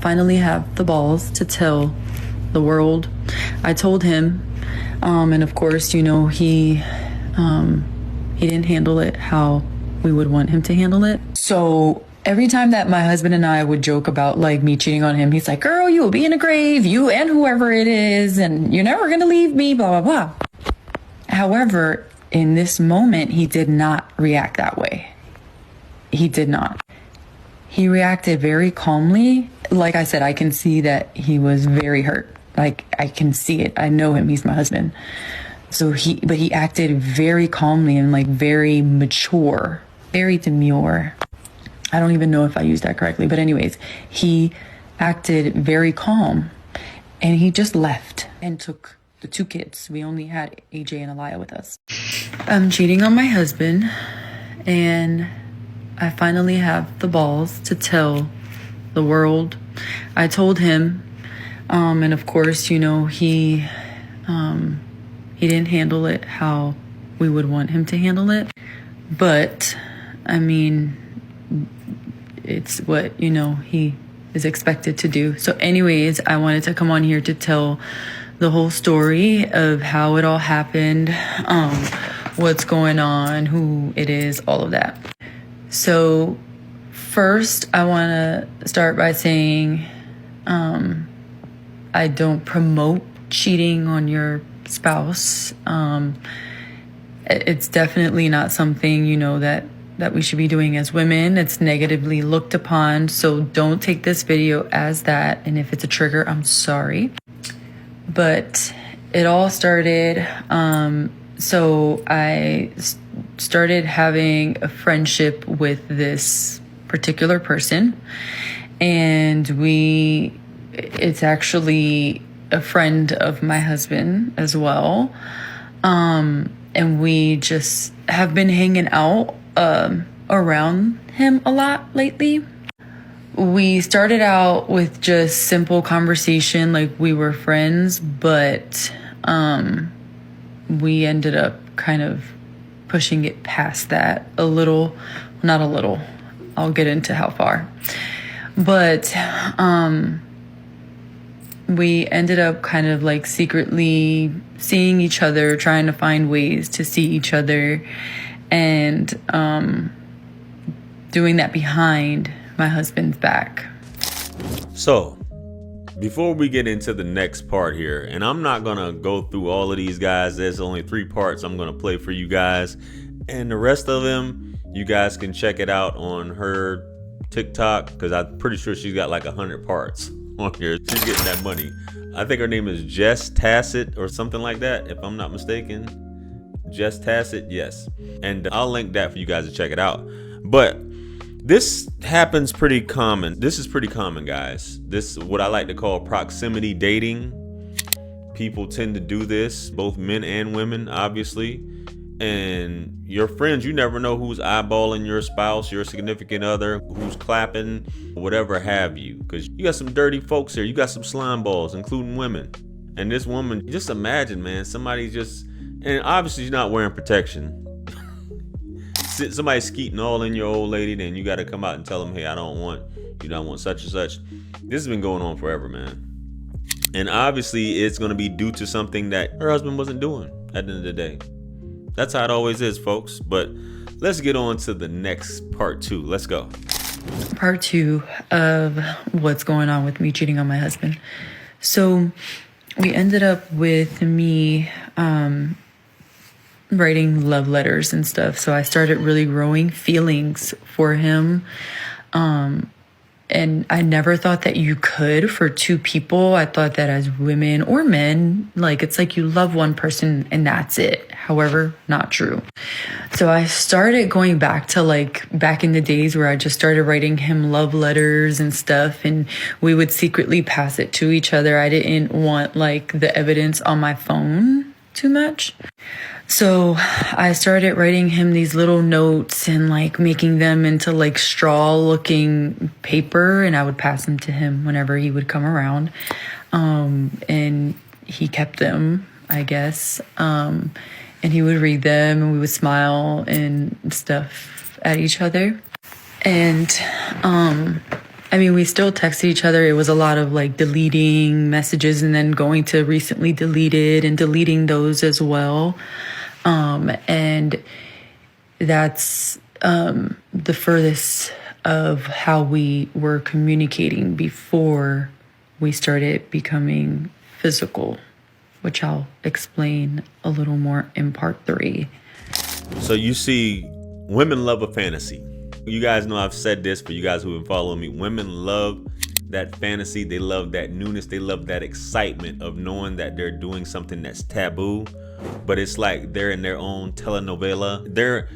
finally have the balls to tell the world. I told him, and of course, he didn't handle it how we would want him to handle it. So every time that my husband and I would joke about like me cheating on him, he's like, girl, you will be in a grave, you and whoever it is, and you're never gonna leave me, blah, blah, blah. However, in this moment, he did not react that way. He did not. He reacted very calmly. Like I said, I can see that he was very hurt. Like, I can see it. I know him. He's my husband. So he acted very calmly and like very mature, very demure. I don't even know if I used that correctly. But anyways, he acted very calm and he just left and took the 2 kids. We only had AJ and Aliyah with us. I'm cheating on my husband and I finally have the balls to tell the world. I told him, and of course, he didn't handle it how we would want him to handle it. But, I mean, it's what, he is expected to do. So anyways, I wanted to come on here to tell the whole story of how it all happened, what's going on, who it is, all of that. So first, I want to start by saying I don't promote cheating on your spouse. It's definitely not something, that we should be doing as women. It's negatively looked upon. So don't take this video as that. And if it's a trigger, I'm sorry. But it all started. So I started having a friendship with this particular person. And it's actually a friend of my husband as well. And we just have been hanging out around him a lot lately. We started out with just simple conversation, like we were friends, but we ended up kind of pushing it past that a little, not a little. I'll get into how far. But we ended up kind of like secretly seeing each other, trying to find ways to see each other, and doing that behind my husband's back. So, before we get into the next part here, and I'm not gonna go through all of these guys, there's only 3 parts I'm gonna play for you guys, and the rest of them you guys can check it out on her TikTok, because I'm pretty sure she's got like 100 parts on here. She's getting that money. I think her name is Jess Tassett or something like that, if I'm not mistaken. Jess Tassett, yes. And I'll link that for you guys to check it out. But this happens pretty common. This is pretty common, guys. This is what I like to call proximity dating. People tend to do this, both men and women, obviously. And your friends, you never know who's eyeballing your spouse, your significant other, who's clapping, whatever have you. Because you got some dirty folks here. You got some slime balls, including women. And this woman, just imagine, man, somebody just, and obviously she's not wearing protection. Somebody skeeting all in your old lady, then you got to come out and tell them, hey, I don't want such and such. This has been going on forever, man. And obviously it's going to be due to something that her husband wasn't doing at the end of the day. That's how it always is, folks. But let's get on to the next part 2. Let's go. Part 2 of what's going on with me cheating on my husband. So we ended up with me writing love letters and stuff. So I started really growing feelings for him. And I never thought that you could for 2 people. I thought that as women or men, like it's like you love one person and that's it. However, not true. So I started going back to like back in the days where I just started writing him love letters and stuff, and we would secretly pass it to each other. I didn't want like the evidence on my phone too much. So I started writing him these little notes and like making them into like straw looking paper, and I would pass them to him whenever he would come around. And he kept them, I guess. And he would read them and we would smile and stuff at each other. And I mean, we still texted each other. It was a lot of like deleting messages and then going to recently deleted and deleting those as well. And that's the furthest of how we were communicating before we started becoming physical, which I'll explain a little more in part 3. So you see, women love a fantasy. You guys know I've said this, for you guys who've been following me. Women love that fantasy. They love that newness. They love that excitement of knowing that they're doing something that's taboo, but it's like they're in their own telenovela. They're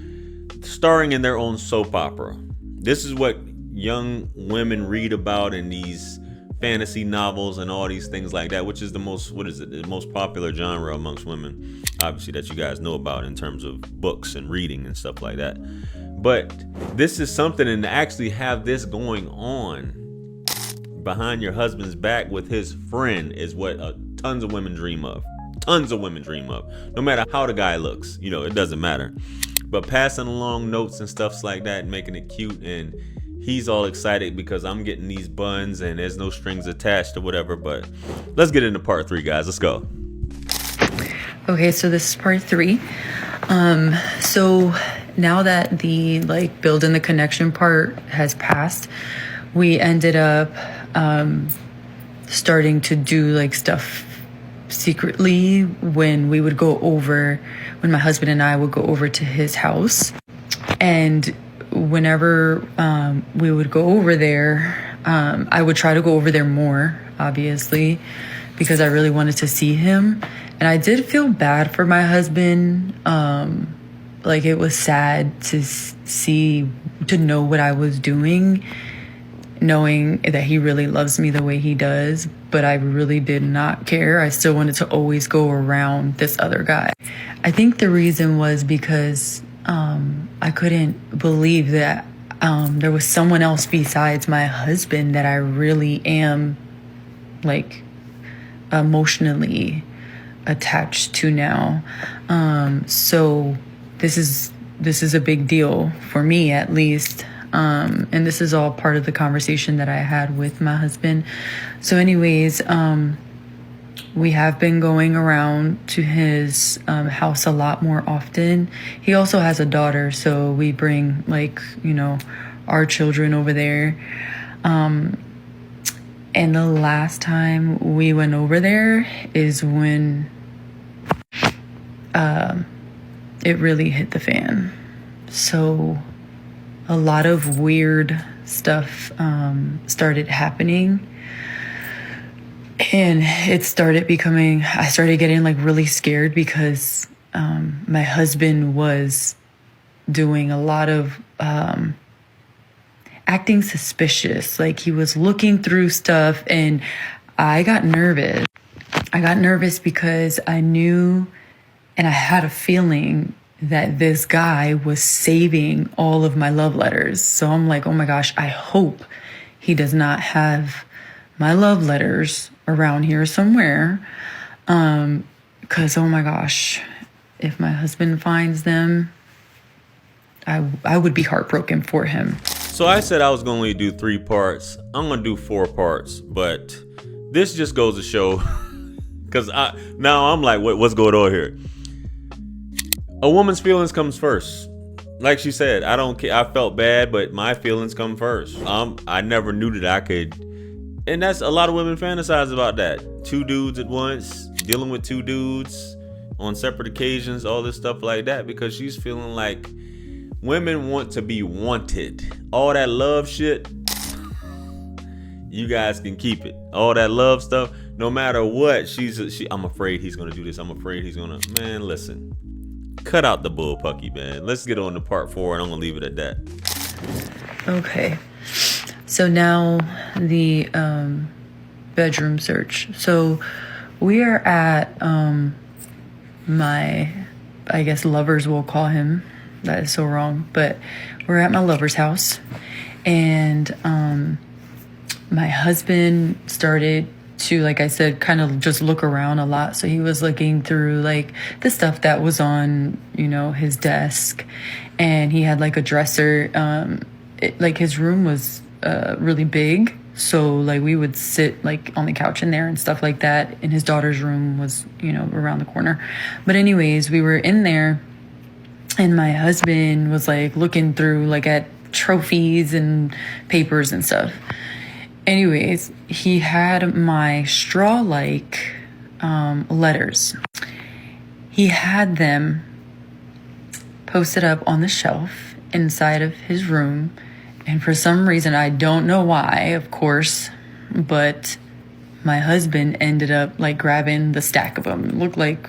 starring in their own soap opera. This is what young women read about in these fantasy novels and all these things like that, which is the most popular genre amongst women, obviously, that you guys know about in terms of books and reading and stuff like that. But this is something, and to actually have this going on behind your husband's back with his friend is what tons of women dream of. Tons of women dream of. No matter how the guy looks, it doesn't matter. But passing along notes and stuff like that and making it cute, and he's all excited because I'm getting these buns and there's no strings attached or whatever. But let's get into part 3, guys. Let's go. Okay, so this is part 3. So now that the like building the connection part has passed, we ended up starting to do like stuff secretly when my husband and I would go over to his house. And whenever we would go over there, I would try to go over there more, obviously, because I really wanted to see him. And I did feel bad for my husband. Like, it was sad to know what I was doing, knowing that he really loves me the way he does, but I really did not care. I still wanted to always go around this other guy. I think the reason was because I couldn't believe that there was someone else besides my husband that I really am like emotionally attached to now. So this is a big deal for me, at least. And this is all part of the conversation that I had with my husband. So anyways, we have been going around to his house a lot more often. He also has a daughter, so we bring our children over there. And the last time we went over there is when it really hit the fan. So a lot of weird stuff started happening. And I started getting like really scared because my husband was doing a lot of acting suspicious. Like, he was looking through stuff, and I got nervous. I got nervous because I knew, and I had a feeling that this guy was saving all of my love letters. So I'm like, oh my gosh, I hope he does not have my love letters around here somewhere. 'Cause oh my gosh, if my husband finds them, I would be heartbroken for him. So I said I was going to only do 3 parts. I'm going to do 4 parts, but this just goes to show, because now I'm like, what's going on here? A woman's feelings comes first. Like she said, I don't care. I felt bad, but my feelings come first. I never knew that I could, and that's a lot of women fantasize about that. 2 dudes at once, dealing with 2 dudes on separate occasions, all this stuff like that, because she's feeling like women want to be wanted. All that love shit, you guys can keep it. All that love stuff, no matter what, I'm afraid he's gonna do this. I'm afraid he's gonna. Man, listen, cut out the bullpucky, man. Let's get on to part 4, and I'm gonna leave it at that. Okay, so now the bedroom search. So we are at my, I guess, lovers will call him. That is so wrong, but we're at my lover's house, and my husband started to, like I said, kind of just look around a lot. So he was looking through like the stuff that was on, his desk, and he had like a dresser. Like his room was really big. So like we would sit like on the couch in there and stuff like that. And his daughter's room was, you know, around the corner. But anyways, we were in there and my husband was like looking through like at trophies and papers and stuff. Anyways, he had my straw-like letters. He had them posted up on the shelf inside of his room. And for some reason, I don't know why, of course, but my husband ended up like grabbing the stack of them. It looked like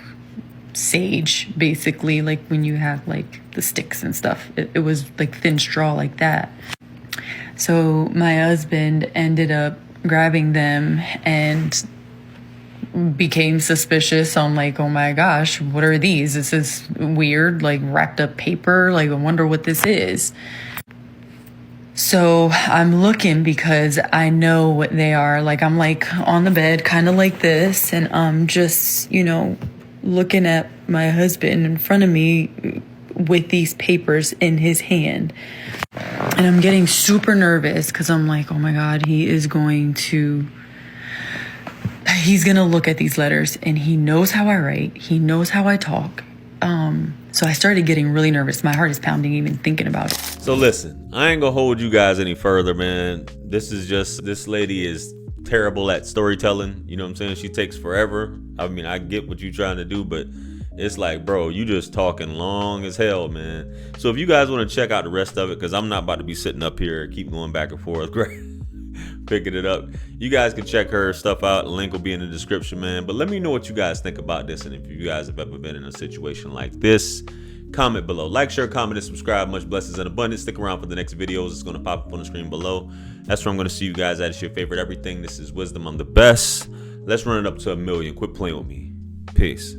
sage, basically, like when you have like the sticks and stuff. It was like thin straw like that. So my husband ended up grabbing them and became suspicious. I'm like, oh my gosh, what are these? This is weird, like wrapped up paper. Like, I wonder what this is. So I'm looking because I know what they are. Like, I'm like on the bed, kind of like this. And I'm just, you know, looking at my husband in front of me with these papers in his hand. And I'm getting super nervous because I'm like, oh my God, he's going to look at these letters and he knows how I write. He knows how I talk. So I started getting really nervous. My heart is pounding even thinking about it. So listen, I ain't gonna hold you guys any further, man. This lady is terrible at storytelling. You know what I'm saying? She takes forever. I mean, I get what you're trying to do, but it's like, bro, you just talking long as hell, man. So if you guys want to check out the rest of it, because I'm not about to be sitting up here and keep going back and forth, picking it up, you guys can check her stuff out. The link will be in the description, man. But let me know what you guys think about this, and if you guys have ever been in a situation like this, comment below. Like, share, comment, and subscribe. Much blessings and abundance. Stick around for the next videos. It's going to pop up on the screen below. That's where I'm going to see you guys at. It's your favorite everything. This is Wisdom. I'm the best. Let's run it up to 1 million. Quit playing with me. Peace.